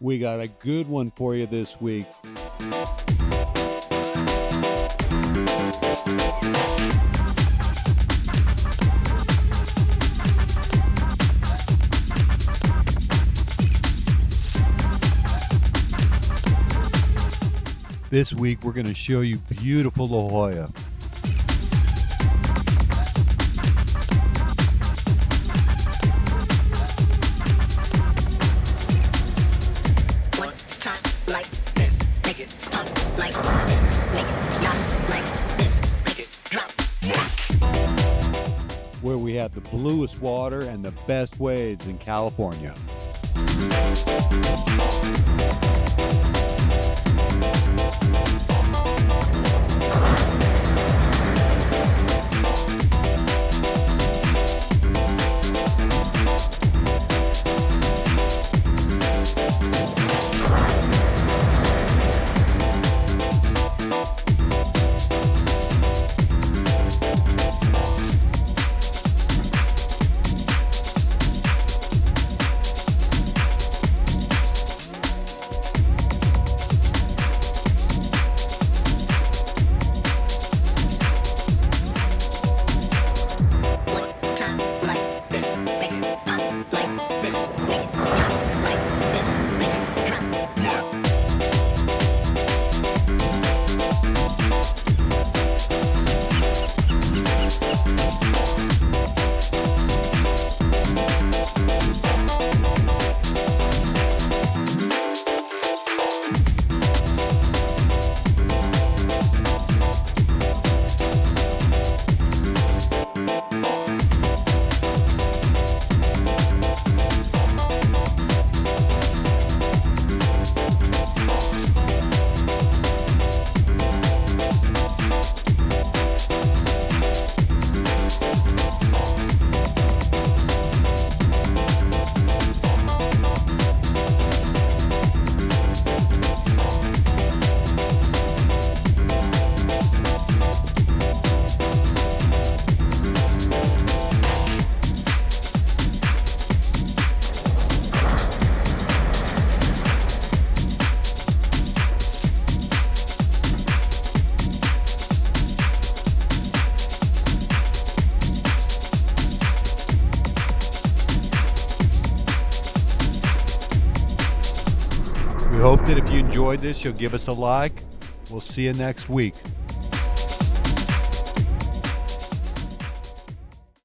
We got a good one for you this week. This week we're going to show you beautiful La Jolla. Where we have the bluest water and the best waves in California. We hope that if you enjoyed this, you'll give us a like. We'll see you next week.